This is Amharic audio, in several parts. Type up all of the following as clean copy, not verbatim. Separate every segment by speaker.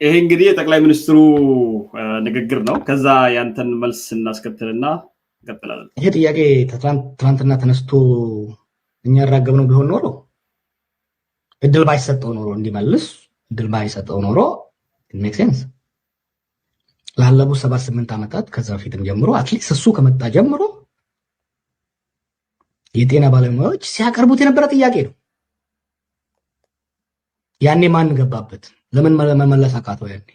Speaker 1: ይሄ እንግዲህ የጠቅላይ ሚኒስትሩ ንግግር ነው። ከዛ ያንተን መልስ እናስከትልና እንቀጥላለን።
Speaker 2: ይሄ ጥያቄ ትናንትና ተነስቶ እኛ ያራገብነው ቢሆን ኖሮ እድል ባይሰጠው ኖሮ እንዲመልስ እድል ባይሰጠው ኖሮ ሜክ ሴንስ ላለፉት 7-8 ዓመታት ከዛ በፊትም ጀምሮ አትሊስት እሱ ከመጣ ጀምሮ የጤና ባለሙያዎች ሲያቀርቡት የነበረ ጥያቄ ነው። ያኔ ማን ገባበት? ለምን መመለስ አቃተው? ያኔ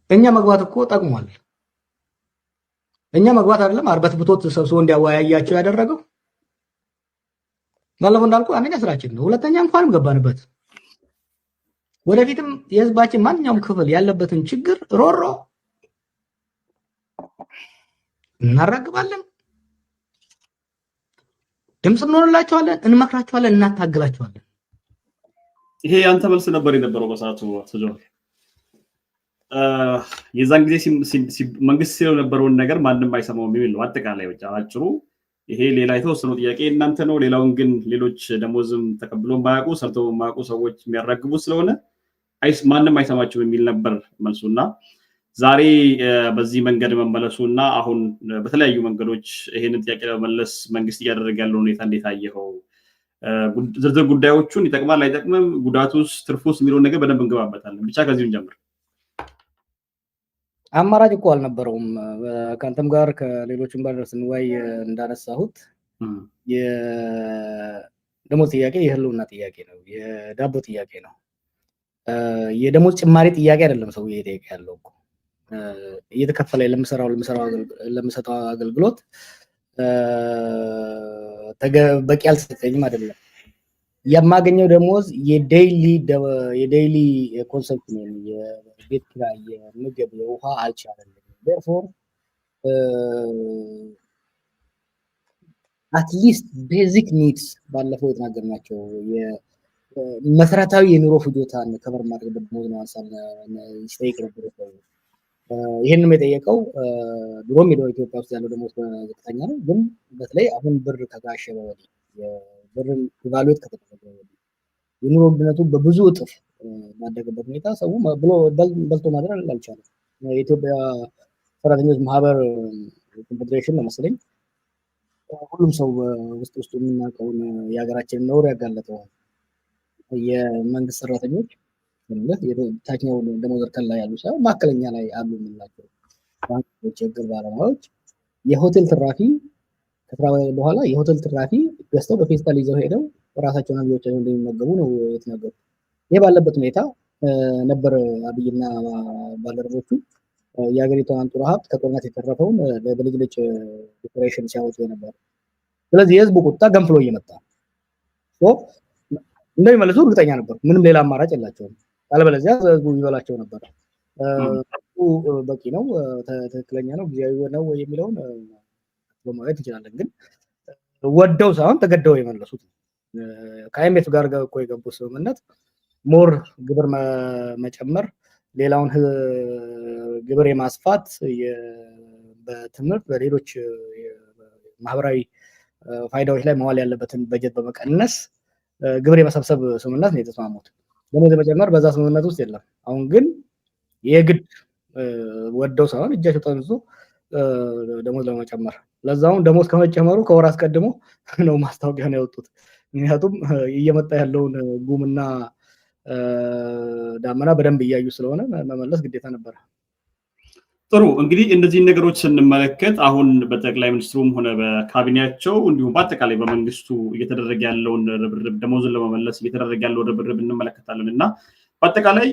Speaker 2: እኛ መግባት እኮ ጠቅሟል። እኛ መግባት አይደለም አርበትብቶት ሰብስቦ እንዲያወያያቸው ያደረገው ባለፈው እንዳልኩ አንደኛ ስራችን ነው። ሁለተኛ እንኳንም ገባንበት ወደፊትም የህዝባችን ማንኛውም ክፍል ያለበትን ችግር ሮሮ እናራግባለን፣ ድምጽ እንሆንላቸዋለን፣ እንመክራቸዋለን፣ እናታግላቸዋለን።
Speaker 1: ይሄ ያንተ መልስ ነበር የነበረው በሰዓቱ ተጆር የዛን ጊዜ መንግስት ሲለው የነበረውን ነገር ማንም አይሰማውም የሚል ነው። አጠቃላይ ብቻ አጭሩ ይሄ ሌላ የተወሰነው ጥያቄ እናንተ ነው፣ ሌላውን ግን ሌሎች ደሞዝም ተቀብሎ ማያውቁ ሰርተው ማያውቁ ሰዎች የሚያራግቡ ስለሆነ ማንም አይሰማቸው የሚል ነበር መልሱና ዛሬ በዚህ መንገድ መመለሱና አሁን በተለያዩ መንገዶች ይሄንን ጥያቄ ለመመለስ መንግስት እያደረገ ያለው ሁኔታ እንዴት አየኸው? ዝርዝር ጉዳዮቹን ይጠቅማል አይጠቅምም፣ ጉዳቱስ ትርፉስ የሚለውን ነገር በደንብ እንገባበታለን። ብቻ ከዚሁ እንጀምር።
Speaker 2: አማራጭ እኮ አልነበረውም። ከአንተም ጋር ከሌሎችም ጋር ስንወያይ እንዳነሳሁት የደሞዝ ጥያቄ የህልውና ጥያቄ ነው፣ የዳቦ ጥያቄ ነው። የደሞዝ ጭማሪ ጥያቄ አይደለም። ሰው እየጠየቀ ያለው እኮ እየተከፈለ ለምሰጠው አገልግሎት በቂ አልተሰጠኝም አይደለም። የማገኘው ደሞዝ የዴይሊ ኮንሰፕሽን የቤት ኪራይ፣ የምግብ፣ የውሃ አልቻለኝም። therefore አትሊስት ቤዚክ ኒድስ ባለፈው የተናገርናቸው መሰረታዊ የኑሮ ፍጆታን ከበር ማድረግ ደሞዝ ነው አንሳን ስቴክ ነበር። ይሄንም የጠየቀው ድሮም ኢትዮጵያ ውስጥ ያለው ደሞዝ ዝቅተኛ ነው፣ ግን በተለይ አሁን ብር ከጋሸበ ወዲህ ብርን ኢቫሉዌት ከተደረገ ወዲህ የኑሮ ውድነቱ በብዙ እጥፍ ባደገበት ሁኔታ ሰው ብሎ በልቶ ማድረግ አልቻለም። የኢትዮጵያ ሰራተኞች ማህበር ኮንፌዴሬሽን ነው መሰለኝ ሁሉም ሰው ውስጥ የሚናቀውን የሀገራችንን ነውር ያጋለጠው የመንግስት ሰራተኞች ታችኛው ደሞዝ እርከን ላይ ያሉ ሳይሆን ማዕከለኛ ላይ አሉ የምንላቸው ባንኮች፣ የግል ባለሙያዎች የሆቴል ትራፊ ከስራ በኋላ የሆቴል ትራፊ ገዝተው በፌስታል ይዘው ሄደው ራሳቸውን ልጆቻቸውን እንደሚመገቡ ነው የተናገሩት። ይሄ ባለበት ሁኔታ ነበር አብይና ባልደረቦቹ የሀገሪቷን አንጡራ ሀብት ከጦርነት የተረፈውን በልጅ ልጅ ዲኮሬሽን ሲያወጡ ነበር። ስለዚህ የህዝቡ ቁጣ ገንፍሎ እየመጣ እንደሚመለሱ እርግጠኛ ነበር። ምንም ሌላ አማራጭ የላቸውም። አለበለዚያ ህዝቡ ይበላቸው ነበር። በቂ ነው፣ ትክክለኛ ነው፣ ጊዜያዊ ነው የሚለውን በማየት እንችላለን። ግን ወደው ሳይሆን ተገደው የመለሱት ከአይኤምኤፍ ጋር እኮ የገቡት ስምምነት ሞር ግብር መጨመር፣ ሌላውን ግብር የማስፋት፣ በትምህርት በሌሎች ማህበራዊ ፋይዳዎች ላይ መዋል ያለበትን በጀት በመቀነስ ግብር የመሰብሰብ ስምምነት ነው የተስማሙት። ደሞዝ መጨመር በዛ ስምምነት ውስጥ የለም። አሁን ግን የግድ ወደው ሳይሆን እጃቸው ተነሱ ደሞዝ ለመጨመር፣ ለዛውም ደሞዝ ከመጨመሩ ከወር አስቀድሞ ነው ማስታወቂያ ነው ያወጡት። ምክንያቱም እየመጣ ያለውን ጉምና ዳመና በደንብ እያዩ ስለሆነ መመለስ ግዴታ ነበር።
Speaker 1: ጥሩ እንግዲህ እነዚህን ነገሮች ስንመለከት አሁን በጠቅላይ ሚኒስትሩም ሆነ በካቢኔያቸው እንዲሁም በአጠቃላይ በመንግስቱ እየተደረገ ያለውን ርብርብ ደሞዝን ለመመለስ እየተደረገ ያለውን ርብርብ እንመለከታለን እና በአጠቃላይ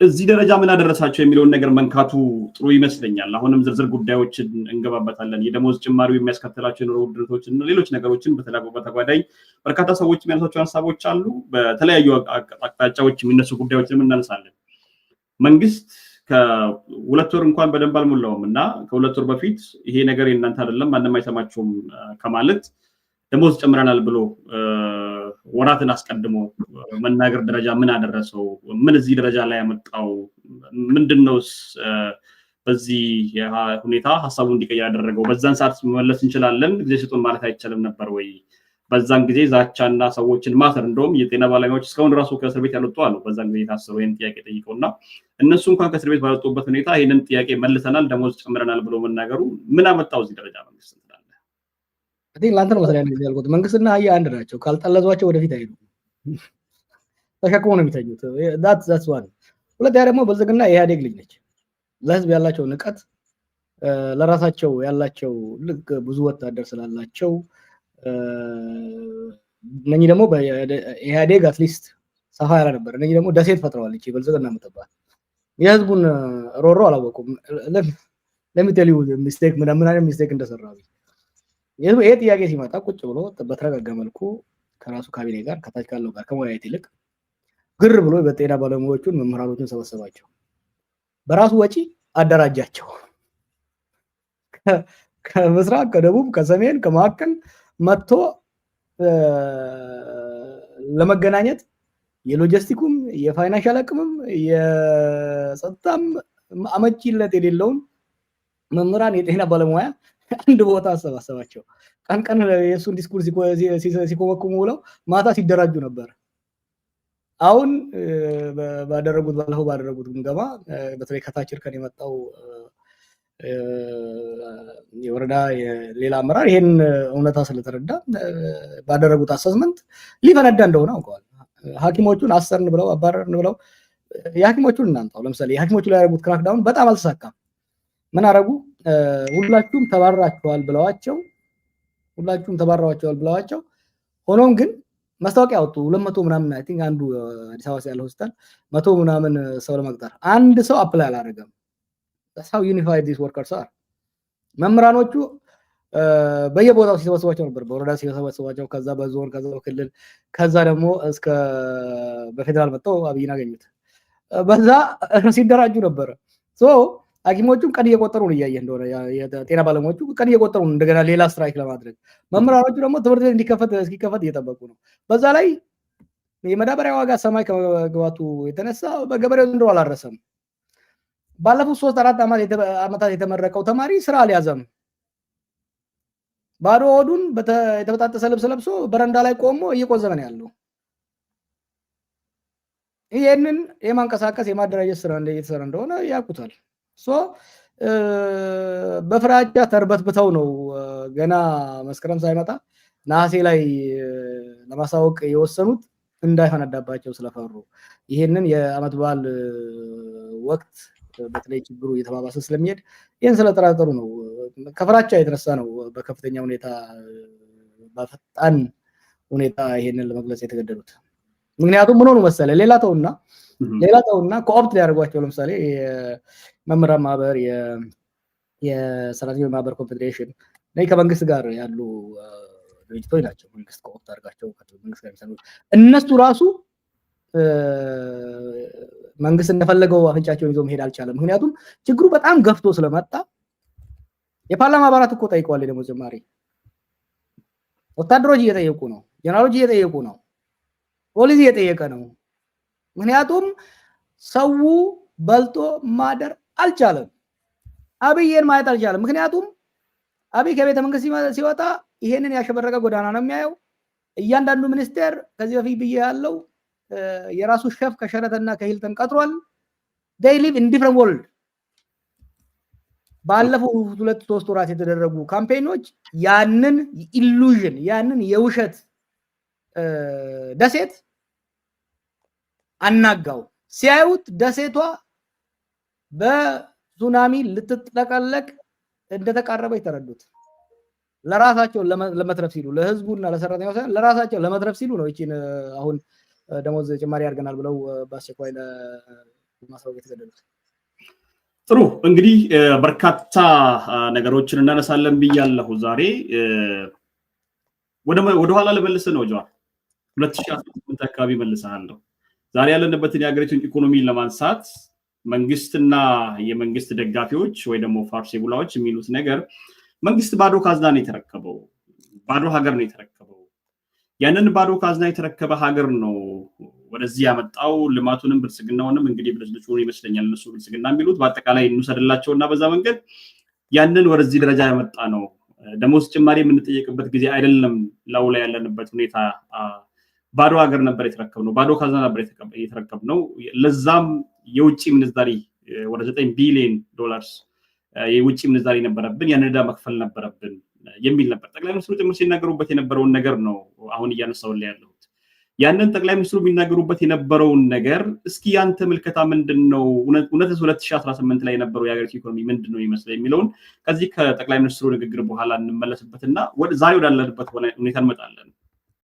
Speaker 1: እዚህ ደረጃ ምን አደረሳቸው የሚለውን ነገር መንካቱ ጥሩ ይመስለኛል። አሁንም ዝርዝር ጉዳዮችን እንገባበታለን። የደሞዝ ጭማሪው የሚያስከትላቸው የኑሮ ውድነቶችን እና ሌሎች ነገሮችን በተጓዳኝ በርካታ ሰዎች የሚያነሷቸው ሀሳቦች አሉ። በተለያዩ አቅጣጫዎች የሚነሱ ጉዳዮችን እናነሳለን። መንግስት ከሁለት ወር እንኳን በደንብ አልሞላውም እና ከሁለት ወር በፊት ይሄ ነገር የእናንተ አይደለም ማንም አይሰማችሁም ከማለት ደሞዝ ጨምረናል ብሎ ወራትን አስቀድሞ መናገር ደረጃ ምን አደረሰው? ምን እዚህ ደረጃ ላይ ያመጣው ምንድነውስ? በዚህ ሁኔታ ሐሳቡ እንዲቀየር ያደረገው በዛን ሰዓት መመለስ እንችላለን ጊዜ ስጡን ማለት አይቻልም ነበር ወይ? በዛን ጊዜ ዛቻና ሰዎችን ማሰር እንደውም የጤና ባለሙያዎች እስካሁን ራሱ ከእስር ቤት ያልወጡ አሉ። በዛን ጊዜ የታሰሩ ይህን ጥያቄ ጠይቀውና እነሱ እንኳን ከእስር ቤት ባልወጡበት ሁኔታ ይህንን ጥያቄ መልሰናል፣ ደሞዝ ጨምረናል ብሎ መናገሩ ምን አመጣው እዚህ ደረጃ መንግስት ትላለህ?
Speaker 2: ለአንተ ነው መሰለኝ ጊዜ ያልኩት መንግስትና አህያ አንድ ናቸው። ካልጠለዟቸው ወደፊት አይሄዱም። ተሸክሞ ነው የሚተኙት። that's one። ሁለተኛ ደግሞ ብልጽግና የኢህአዴግ ልጅ ነች። ለህዝብ ያላቸው ንቀት፣ ለራሳቸው ያላቸው ልክ ብዙ ወታደር ስላላቸው እነኚህ ደግሞ በኢህአዴግ አትሊስት ሰፋ ያለ ነበር። እነኚህ ደግሞ ደሴት ፈጥረዋል። እቺ ብልጽግና የምትባል የህዝቡን ሮሮ አላወቁም። ለሚቴል ሚስቴክ ምን አይነት ሚስቴክ እንደሰራው ይሄ ጥያቄ ሲመጣ ቁጭ ብሎ በተረጋጋ መልኩ ከራሱ ካቢኔ ጋር ከታች ካለው ጋር ከመወያየት ይልቅ ግር ብሎ በጤና ባለሙያዎቹን መምህራኖቹን ሰበሰባቸው፣ በራሱ ወጪ አደራጃቸው። ከምስራቅ ከደቡብ ከሰሜን ከመካከል መጥቶ ለመገናኘት የሎጂስቲኩም የፋይናንሻል አቅምም የጸጥታም አመቺነት የሌለውን መምህራን የጤና ባለሙያ አንድ ቦታ አሰባሰባቸው። ቀን ቀን የእሱን ዲስኩርስ ሲኮመኩሙ ውለው ማታ ሲደራጁ ነበር። አሁን ባለፈው ባደረጉት ግምገማ በተለይ ከታች እርከን የመጣው የወረዳ ሌላ አመራር ይሄን እውነታ ስለተረዳ ባደረጉት አሰስመንት ሊፈነዳ እንደሆነ አውቀዋል። ሐኪሞቹን አሰርን ብለው አባረርን ብለው የሐኪሞቹን እናንጣው። ለምሳሌ የሐኪሞቹ ላይ ያደረጉት ክራክዳውን በጣም አልተሳካም። ምን አረጉ? ሁላችሁም ተባረራችኋል ብለዋቸው ሆኖም ግን ማስታወቂያ አወጡ። 200 ምናምን አይ ቲንክ አንዱ አዲስ አበባ ያለው ሆስፒታል 100 ምናምን ሰው ለመቅጠር አንድ ሰው አፕላይ አላደረገም። that's how unified these workers are። መምህራኖቹ በየቦታው ሲሰበሰባቸው ነበር። በወረዳ ሲሰበሰባቸው፣ ከዛ በዞን፣ ከዛ በክልል፣ ከዛ ደግሞ እስከ በፌደራል መጥተው አብይን አገኙት። በዛ ሲደራጁ ነበር። ሐኪሞቹም ቀን እየቆጠሩ ነው እያየህ እንደሆነ የጤና ባለሙያዎቹ ቀን እየቆጠሩ ነው እንደገና ሌላ ስትራይክ ለማድረግ። መምህራኖቹ ደግሞ ትምህርት ቤት እስኪከፈት እየጠበቁ ነው። በዛ ላይ የመዳበሪያ ዋጋ ሰማይ ከመግባቱ የተነሳ በገበሬው ዘንድሮ አላረሰም። ባለፉት 3-4 ዓመታት የተመረቀው ተማሪ ስራ አልያዘም። ባዶ ሆዱን የተበጣጠሰ ልብስ ለብሶ በረንዳ ላይ ቆሞ እየቆዘመ ነው ያለው። ይሄንን የማንቀሳቀስ የማደራጀት ስራ እየተሰራ እንደሆነ ያውቁታል። በፍራቻ ተርበትብተው ነው ገና መስከረም ሳይመጣ ነሐሴ ላይ ለማሳወቅ የወሰኑት እንዳይፈነዳባቸው ስለፈሩ። ይሄንን የዓመት በዓል ወቅት በተለይ ችግሩ እየተባባሰ ስለሚሄድ ይሄን ስለተጠራጠሩ ነው። ከፍራቻ የተነሳ ነው በከፍተኛ ሁኔታ በፈጣን ሁኔታ ይሄንን ለመግለጽ የተገደዱት። ምክንያቱም ምን ሆኑ መሰለ ሌላ ተውና ኮኦፕት ሊያደርጓቸው ለምሳሌ የመምህራን ማህበር፣ የሰራተኞች ማህበር ኮንፌዴሬሽን ከመንግስት ጋር ያሉ ድርጅቶች ናቸው። መንግስት ኮኦፕት አድርጋቸው መንግስት ጋር የሚሰሩ እነሱ ራሱ መንግስት እንደፈለገው አፍንጫቸውን ይዞ መሄድ አልቻለም። ምክንያቱም ችግሩ በጣም ገፍቶ ስለመጣ የፓርላማ አባላት እኮ ጠይቀዋል ደግሞ ጭማሪ። ወታደሮች እየጠየቁ ነው፣ ጀነራሎች እየጠየቁ ነው፣ ፖሊስ እየጠየቀ ነው። ምክንያቱም ሰው በልቶ ማደር አልቻለም። አብይን ማየት አልቻለም። ምክንያቱም አብይ ከቤተ መንግስት ሲወጣ ይሄንን ያሸበረቀ ጎዳና ነው የሚያየው። እያንዳንዱ ሚኒስቴር ከዚህ በፊት ብዬ ያለው የራሱ ሼፍ ከሸረተና ከሂልተን ቀጥሯል። they live in different world። ባለፈው 2-3 ወራት የተደረጉ ካምፔኖች ያንን ኢሉዥን ያንን የውሸት ደሴት አናጋው። ሲያዩት ደሴቷ በሱናሚ ልትጠቀለቅ እንደተቃረበ ይተረዱት። ለራሳቸው ለመትረፍ ሲሉ ለህዝቡና ለሰራተኛው ሳይሆን ለራሳቸው ለመትረፍ ሲሉ ነው እቺን አሁን ደሞዝ ጭማሪ ያርገናል ብለው በአስቸኳይ ለማሳወቅ የተገደዱት።
Speaker 1: ጥሩ እንግዲህ በርካታ ነገሮችን እናነሳለን ብያለሁ። ዛሬ ወደ ኋላ ልመልስ ነው ጀዋር 2018 አካባቢ መልሰሃለሁ። ዛሬ ያለንበትን የሀገሪቱን ኢኮኖሚ ለማንሳት መንግስትና የመንግስት ደጋፊዎች ወይ ደግሞ ፋርሲ ቡላዎች የሚሉት ነገር መንግስት ባዶ ካዝና ነው የተረከበው፣ ባዶ ሀገር ነው የተረከበው። ያንን ባዶ ካዝና የተረከበ ሀገር ነው ወደዚህ ያመጣው። ልማቱንም ብልጽግናውንም እንግዲህ ብልጽግና ይመስለኛል እነሱ ብልጽግና የሚሉት በአጠቃላይ እንውሰድላቸውና በዛ መንገድ ያንን ወደዚህ ደረጃ ያመጣ ነው ደሞዝ ጭማሪ የምንጠየቅበት ጊዜ አይደለም። ላው ላይ ያለንበት ሁኔታ ባዶ ሀገር ነበር የተረከብነው፣ ባዶ ካዝና ነበር የተረከብነው። ለዛም የውጭ ምንዛሪ ወደ 9 ቢሊዮን ዶላርስ የውጭ ምንዛሪ ነበረብን፣ ያን ዕዳ መክፈል ነበረብን የሚል ነበር። ጠቅላይ ሚኒስትሩ ጭምር ሲናገሩበት የነበረውን ነገር ነው አሁን እያነሳሁልህ ያለሁት። ያንን ጠቅላይ ሚኒስትሩ የሚናገሩበት የነበረውን ነገር እስኪ ያንተ ምልከታ ምንድነው? እውነትስ 2018 ላይ የነበረው የሀገሪቱ ኢኮኖሚ ምንድነው ይመስላል የሚለውን ከዚህ ከጠቅላይ ሚኒስትሩ ንግግር በኋላ እንመለስበትና ዛሬ ወዳለንበት ሁኔታ እንመጣለን።